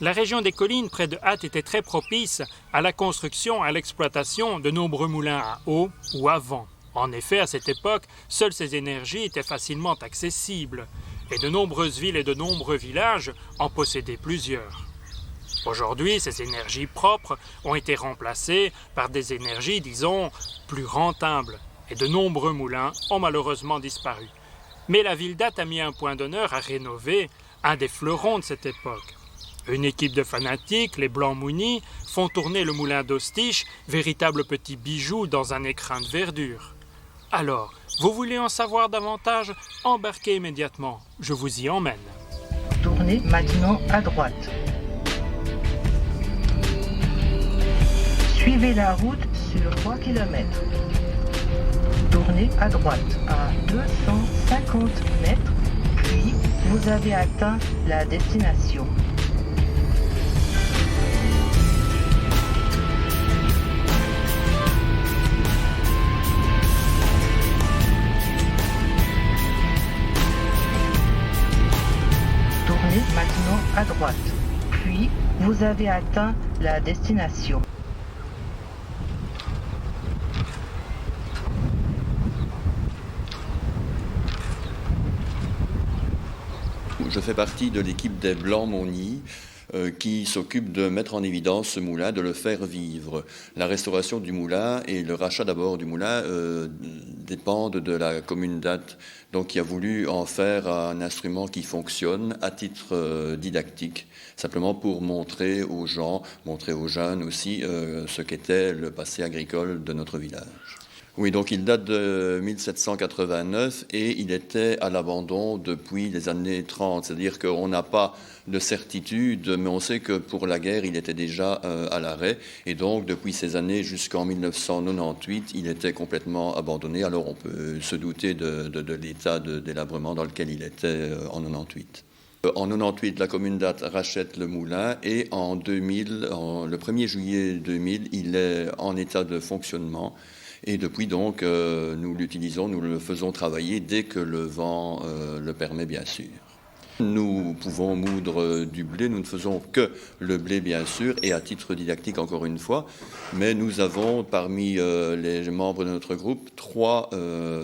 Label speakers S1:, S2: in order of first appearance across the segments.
S1: La région des collines près de Ath était très propice à la construction et à l'exploitation de nombreux moulins à eau ou à vent. En effet, à cette époque, seules ces énergies étaient facilement accessibles, et de nombreuses villes et de nombreux villages en possédaient plusieurs. Aujourd'hui, ces énergies propres ont été remplacées par des énergies, disons, plus rentables, et de nombreux moulins ont malheureusement disparu. Mais la ville d'Ath a mis un point d'honneur à rénover un des fleurons de cette époque. Une équipe de fanatiques, les Blancs-Mounis, font tourner le moulin d'Ostiche, véritable petit bijou dans un écrin de verdure. Alors, vous voulez en savoir davantage? Embarquez immédiatement, je vous y emmène.
S2: Tournez maintenant à droite. Suivez la route sur 3 km. Tournez à droite à 250 mètres, puis vous avez atteint la destination. Tournez maintenant à droite, puis vous avez atteint la destination.
S3: Je fais partie de l'équipe des Blancs-Mounis qui s'occupe de mettre en évidence ce moulin, de le faire vivre. La restauration du moulin et le rachat d'abord du moulin dépendent de la commune d'Ath, donc qui a voulu en faire un instrument qui fonctionne à titre didactique, simplement pour montrer aux gens, montrer aux jeunes aussi ce qu'était le passé agricole de notre village. Oui, donc il date de 1789 et il était à l'abandon depuis les années 30. C'est-à-dire qu'on n'a pas de certitude, mais on sait que pour la guerre, il était déjà à l'arrêt. Et donc, depuis ces années jusqu'en 1998, il était complètement abandonné. Alors, on peut se douter de l'état de délabrement dans lequel il était en 98. En 98, la commune d'Ath rachète le moulin et en 2000, le 1er juillet 2000, il est en état de fonctionnement. Et depuis donc, nous l'utilisons, nous le faisons travailler dès que le vent le permet, bien sûr. Nous pouvons moudre du blé, nous ne faisons que le blé, bien sûr, et à titre didactique, encore une fois. Mais nous avons, parmi les membres de notre groupe, 3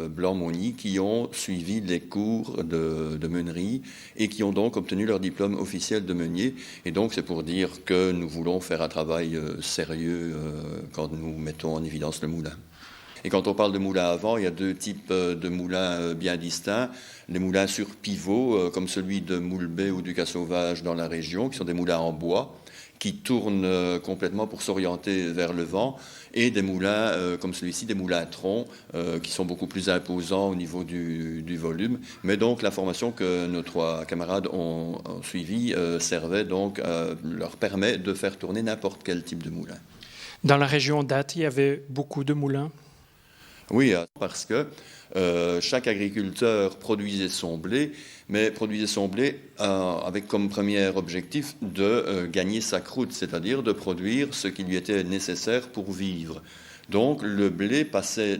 S3: Blancs-Mounis qui ont suivi les cours de meunerie et qui ont donc obtenu leur diplôme officiel de meunier. Et donc, c'est pour dire que nous voulons faire un travail sérieux quand nous mettons en évidence le moulin. Et quand on parle de moulins à vent, il y a 2 types de moulins bien distincts. Les moulins sur pivot, comme celui de Moulbet ou du Cas-Sauvage dans la région, qui sont des moulins en bois, qui tournent complètement pour s'orienter vers le vent, et des moulins comme celui-ci, des moulins à tronc, qui sont beaucoup plus imposants au niveau du volume. Mais donc la formation que nos 3 camarades ont suivie servait donc, leur permet de faire tourner n'importe quel type de moulin.
S1: Dans la région d'Ath, il y avait beaucoup de moulins.
S3: Oui, parce que chaque agriculteur produisait son blé, mais produisait son blé avec comme premier objectif de gagner sa croûte, c'est-à-dire de produire ce qui lui était nécessaire pour vivre. Donc le blé passait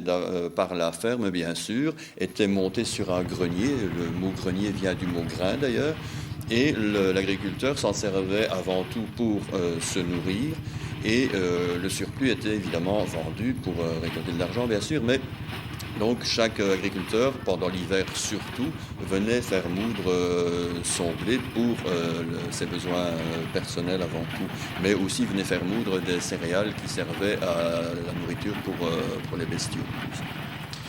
S3: par la ferme, bien sûr, était monté sur un grenier, le mot grenier vient du mot grain d'ailleurs, et l'agriculteur s'en servait avant tout pour se nourrir. Et le surplus était évidemment vendu pour récolter de l'argent, bien sûr, mais donc chaque agriculteur, pendant l'hiver surtout, venait faire moudre son blé pour ses besoins personnels avant tout, mais aussi venait faire moudre des céréales qui servaient à la nourriture pour les bestiaux.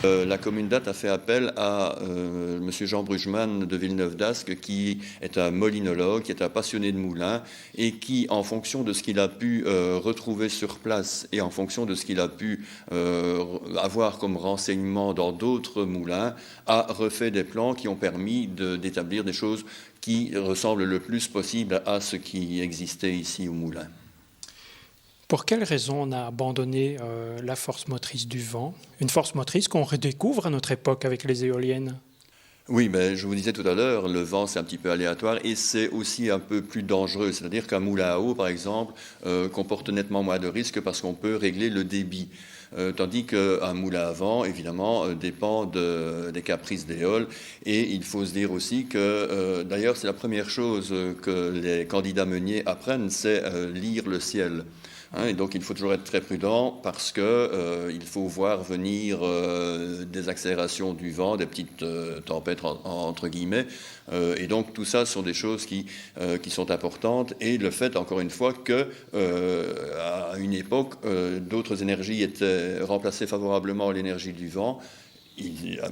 S3: La commune d'Ath a fait appel à M. Jean Bruggemann de Villeneuve-d'Ascq, qui est un molinologue, qui est un passionné de moulins, et qui, en fonction de ce qu'il a pu retrouver sur place et en fonction de ce qu'il a pu avoir comme renseignement dans d'autres moulins, a refait des plans qui ont permis d'établir des choses qui ressemblent le plus possible à ce qui existait ici au moulin.
S1: Pour quelle raison on a abandonné la force motrice du vent, une force motrice qu'on redécouvre à notre époque avec les éoliennes?
S3: Oui, mais je vous disais tout à l'heure, le vent c'est un petit peu aléatoire et c'est aussi un peu plus dangereux. C'est-à-dire qu'un moulin à eau, par exemple, comporte nettement moins de risques parce qu'on peut régler le débit. tandis qu'un moulin à vent, évidemment, dépend des caprices d'Éole. Et il faut se dire aussi que, d'ailleurs, c'est la première chose que les candidats meuniers apprennent, c'est lire le ciel. Et donc il faut toujours être très prudent parce que il faut voir venir des accélérations du vent, des petites tempêtes entre guillemets, et donc tout ça sont des choses qui sont importantes. Et le fait, encore une fois, que à une époque d'autres énergies étaient remplacées favorablement à l'énergie du vent.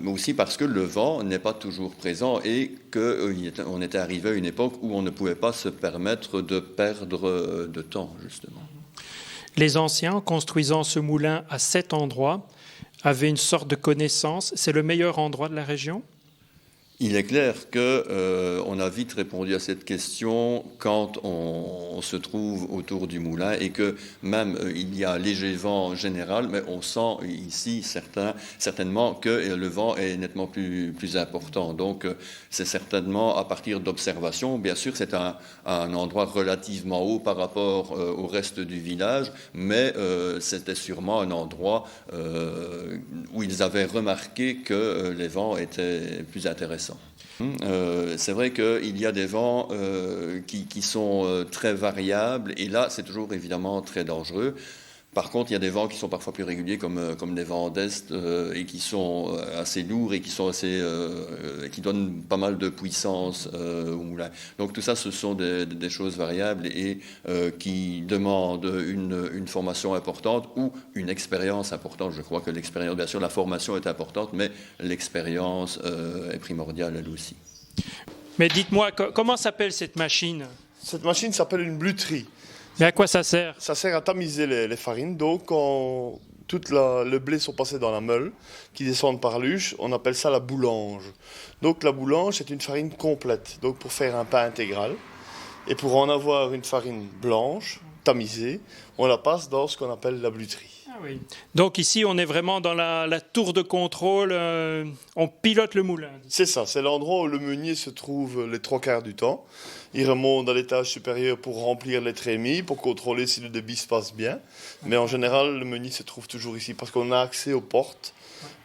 S3: Mais aussi parce que le vent n'est pas toujours présent et qu'on était arrivé à une époque où on ne pouvait pas se permettre de perdre de temps, justement.
S1: Les anciens, construisant ce moulin à cet endroit, avaient une sorte de connaissance. C'est le meilleur endroit de la région ?
S3: Il est clair qu'on a vite répondu à cette question quand on se trouve autour du moulin et que même il y a un léger vent général, mais on sent ici certainement que le vent est nettement plus important. Donc c'est certainement à partir d'observations. Bien sûr, c'est un endroit relativement haut par rapport au reste du village, mais c'était sûrement un endroit où ils avaient remarqué que les vents étaient plus intéressants. C'est vrai qu'il y a des vents qui sont très variables et là c'est toujours évidemment très dangereux. Par contre, il y a des vents qui sont parfois plus réguliers comme des vents d'est et qui sont assez lourds et qui donnent pas mal de puissance au moulin. Donc tout ça, ce sont des choses variables et qui demandent une formation importante ou une expérience importante. Je crois que l'expérience, bien sûr, la formation est importante, mais l'expérience est primordiale elle aussi.
S1: Mais dites-moi, comment s'appelle cette machine ?
S4: Cette machine s'appelle une bluterie.
S1: Mais à quoi ça sert ?
S4: Ça sert à tamiser les farines. Donc, quand le blé sont passés dans la meule, qui descendent par l'huche, on appelle ça la boulange. Donc, la boulange, c'est une farine complète. Donc, pour faire un pain intégral. Et pour en avoir une farine blanche, tamisée, on la passe dans ce qu'on appelle la bluterie.
S1: Ah oui. Donc ici, on est vraiment dans la tour de contrôle, on pilote le moulin.
S4: C'est ça, c'est l'endroit où le meunier se trouve les 3/4 du temps. Il remonte à l'étage supérieur pour remplir les trémies, pour contrôler si le débit se passe bien. Mais en général, le meunier se trouve toujours ici parce qu'on a accès aux portes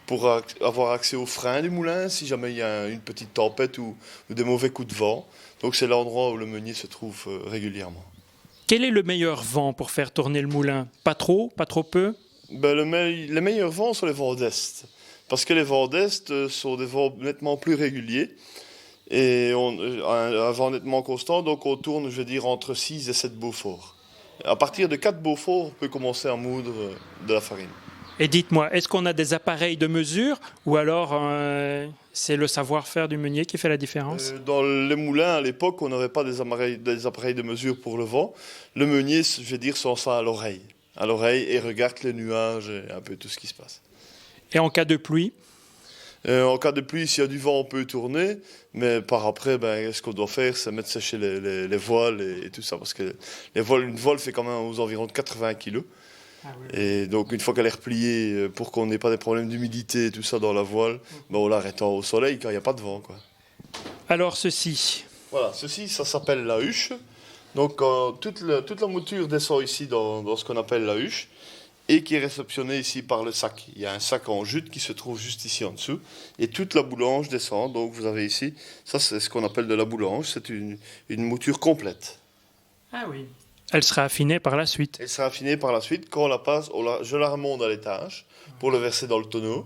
S4: pour avoir accès aux freins du moulin si jamais il y a une petite tempête ou des mauvais coups de vent. Donc c'est l'endroit où le meunier se trouve régulièrement.
S1: Quel est le meilleur vent pour faire tourner le moulin ? Pas trop peu ?
S4: Les meilleurs vents sont les vents d'est. Parce que les vents d'est sont des vents nettement plus réguliers. Et un vent nettement constant, donc on tourne, je veux dire, entre 6 et 7 Beaufort. À partir de 4 Beaufort, on peut commencer à moudre de la farine.
S1: Et dites-moi, est-ce qu'on a des appareils de mesure ou alors c'est le savoir-faire du meunier qui fait la différence ?
S4: Dans les moulins, à l'époque, on n'aurait pas des appareils de mesure pour le vent. Le meunier, je veux dire, sent ça à l'oreille et regarde les nuages et un peu tout ce qui se passe.
S1: Et en cas de pluie ?
S4: En cas de pluie, s'il y a du vent, on peut tourner, mais par après, ce qu'on doit faire, c'est mettre sécher les voiles et tout ça, parce que une voile fait quand même aux environs de 80 kg. Ah oui. Et donc, une fois qu'elle est repliée, pour qu'on n'ait pas des problèmes d'humidité et tout ça dans la voile, on l'arrête au soleil quand il n'y a pas de vent, quoi.
S1: Alors, ceci ?
S4: Voilà, ceci, ça s'appelle la huche. Donc, toute la mouture descend ici dans ce qu'on appelle la huche. Et qui est réceptionné ici par le sac. Il y a un sac en jute qui se trouve juste ici en dessous. Et toute la boulange descend. Donc vous avez ici, ça c'est ce qu'on appelle de la boulange. C'est une mouture complète.
S1: Ah oui. Elle sera affinée par la suite.
S4: Elle sera affinée par la suite. Quand on la passe, je la remonte à l'étage pour le verser dans le tonneau.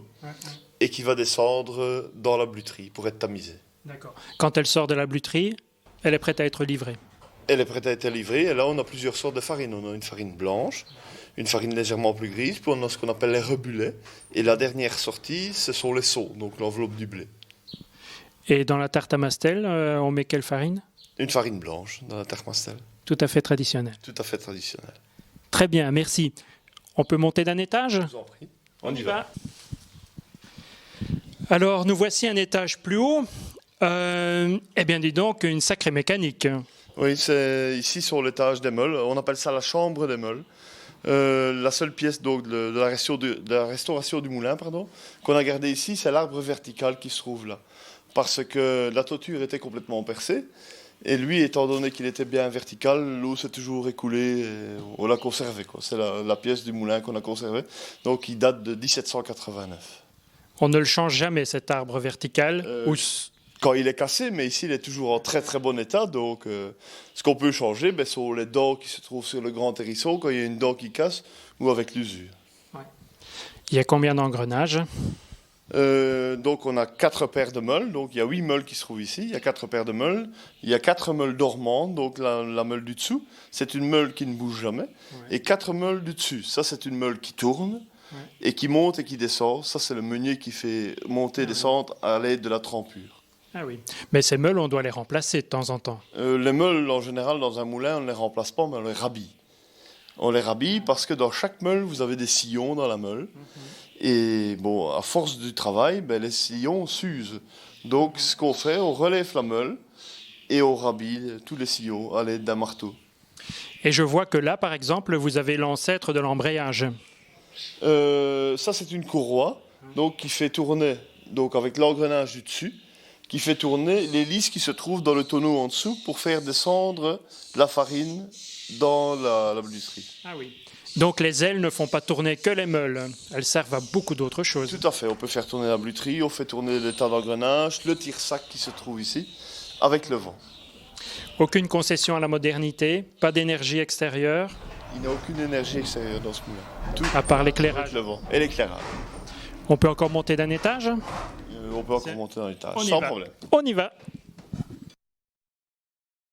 S4: Et qui va descendre dans la bluterie pour être tamisée. D'accord.
S1: Quand elle sort de la bluterie, elle est prête à être livrée.
S4: Elle est prête à être livrée. Et là, on a plusieurs sortes de farines. On a une farine blanche, une farine légèrement plus grise, puis on a ce qu'on appelle les rebulets. Et la dernière sortie, ce sont les seaux, donc l'enveloppe du blé.
S1: Et dans la tarte à mastel, on met quelle farine ?
S4: Une farine blanche dans la tarte mastel.
S1: Tout à fait traditionnelle.
S4: Tout à fait traditionnelle.
S1: Très bien, merci. On peut monter d'un étage ?
S4: Je vous en prie. On y va.
S1: Alors, nous voici un étage plus haut. Eh bien, dis donc, une sacrée mécanique.
S4: Oui, c'est ici sur l'étage des meules. On appelle ça la chambre des meules. La seule pièce donc, de la restauration du moulin qu'on a gardée ici, c'est l'arbre vertical qui se trouve là. Parce que la toiture était complètement percée Et lui, étant donné qu'il était bien vertical, l'eau s'est toujours écoulée et on l'a conservé, quoi. C'est la pièce du moulin qu'on a conservée. Donc il date de 1789.
S1: On ne le change jamais, cet arbre vertical
S4: Quand il est cassé, mais ici il est toujours en très très bon état. Donc ce qu'on peut changer, ce sont les dents qui se trouvent sur le grand hérisson quand il y a une dent qui casse ou avec l'usure.
S1: Il y a combien d'engrenages?
S4: Donc on a 4 paires de meules, donc il y a 8 meules qui se trouvent ici, il y a 4 paires de meules, il y a 4 meules dormantes, donc la meule du dessous, c'est une meule qui ne bouge jamais, et 4 meules du dessus, ça c'est une meule qui tourne, et qui monte et qui descend, ça c'est le meunier qui fait monter et descendre à l'aide de la trempure.
S1: Ah oui, mais ces meules on doit les remplacer de temps en temps.
S4: Les meules en général dans un moulin on ne les remplace pas mais on les rhabille. On les rhabille parce que dans chaque meule vous avez des sillons dans la meule. Et bon, à force du travail, les sillons s'usent. Donc, ce qu'on fait, on relève la meule et on rhabille tous les sillons à l'aide d'un marteau.
S1: Et je vois que là, par exemple, vous avez l'ancêtre de l'embrayage.
S4: Ça, c'est une courroie donc, qui fait tourner, donc avec l'engrenage du dessus, qui fait tourner l'hélice qui se trouve dans le tonneau en dessous pour faire descendre la farine dans la bluterie.
S1: Ah oui. Donc les ailes ne font pas tourner que les meules, elles servent à beaucoup d'autres choses.
S4: Tout à fait, on peut faire tourner la bluterie, on fait tourner le tas d'engrenage, le tire-sac qui se trouve ici, avec le vent.
S1: Aucune concession à la modernité, pas d'énergie extérieure.
S4: Il n'y a aucune énergie extérieure dans ce moulin. Tout
S1: à part l'éclairage.
S4: Avec le vent et l'éclairage.
S1: On peut encore monter d'un étage?
S4: On peut encore monter d'un étage, sans problème.
S1: On y va.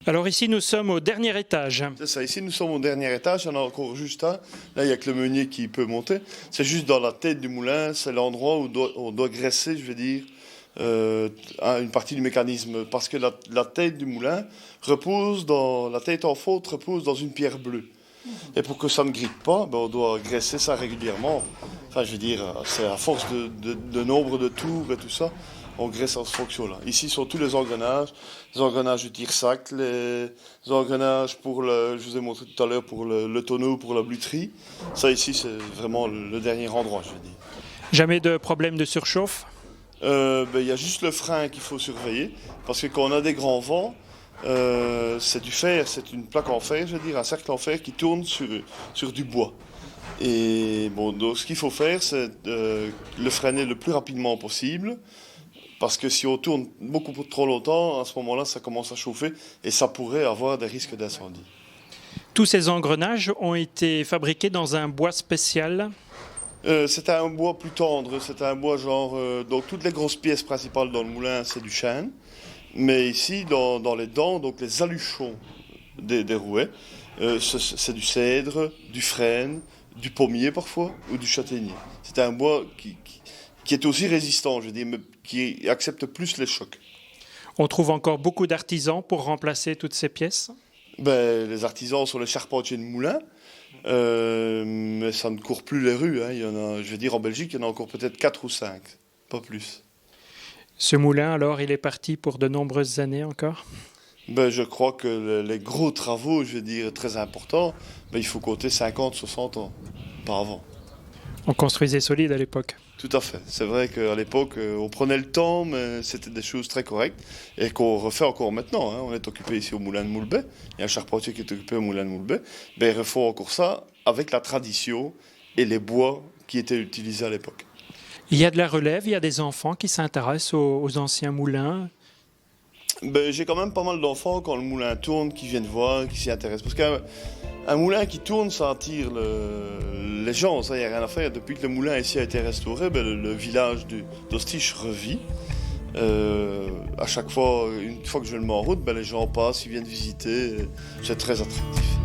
S1: Alors ici, nous sommes au dernier étage.
S4: C'est ça, ici nous sommes au dernier étage, il y en a encore juste un. Là, il n'y a que le meunier qui peut monter. C'est juste dans la tête du moulin, c'est l'endroit où on doit graisser, je veux dire, une partie du mécanisme. Parce que la tête du moulin repose la tête en fonte repose dans une pierre bleue. Et pour que ça ne grippe pas, on doit graisser ça régulièrement. Enfin, je veux dire, c'est à force de nombre de tours et tout ça. On graisse en fonction-là. Ici sont tous les engrenages du tire-sac, les engrenages pour je vous ai montré tout à l'heure pour le tonneau, pour la bluterie. Ça ici, c'est vraiment le dernier endroit, je veux dire.
S1: Jamais de problème de surchauffe?
S4: Y a juste le frein qu'il faut surveiller, parce que quand on a des grands vents, c'est du fer, c'est une plaque en fer, je veux dire, un cercle en fer qui tourne sur du bois. Et bon, donc ce qu'il faut faire, c'est le freiner le plus rapidement possible. Parce que si on tourne beaucoup trop longtemps, à ce moment-là, ça commence à chauffer et ça pourrait avoir des risques d'incendie.
S1: Tous ces engrenages ont été fabriqués dans un bois spécial?
S4: C'est un bois plus tendre, c'est un bois genre... donc toutes les grosses pièces principales dans le moulin, c'est du chêne. Mais ici, dans les dents, donc les aluchons des rouets, c'est du cèdre, du frêne, du pommier parfois, ou du châtaignier. C'est un bois qui est aussi résistant, je veux dire, mais qui accepte plus les chocs.
S1: On trouve encore beaucoup d'artisans pour remplacer toutes ces pièces?
S4: Les artisans sont les charpentiers de moulins, mais ça ne court plus les rues. Il y en a, je veux dire, en Belgique, il y en a encore peut-être 4 ou 5, pas plus.
S1: Ce moulin, alors, il est parti pour de nombreuses années encore?
S4: Je crois que les gros travaux, je veux dire, très importants, il faut compter 50, 60 ans par avant.
S1: On construisait solide à l'époque?
S4: Tout à fait. C'est vrai qu'à l'époque, on prenait le temps, mais c'était des choses très correctes et qu'on refait encore maintenant. On est occupé ici au moulin de Moulbet. Il y a un charpentier qui est occupé au moulin de Moulbet. Ils refont encore ça avec la tradition et les bois qui étaient utilisés à l'époque.
S1: Il y a de la relève, il y a des enfants qui s'intéressent aux anciens moulins?
S4: J'ai quand même pas mal d'enfants quand le moulin tourne, qui viennent voir, qui s'y intéressent. Parce qu'un moulin qui tourne, ça attire les gens, ça, il n'y a rien à faire. Depuis que le moulin ici a été restauré, le village d'Ostiche revit. À chaque fois, une fois que je le mets en route, les gens passent, ils viennent visiter. C'est très attractif.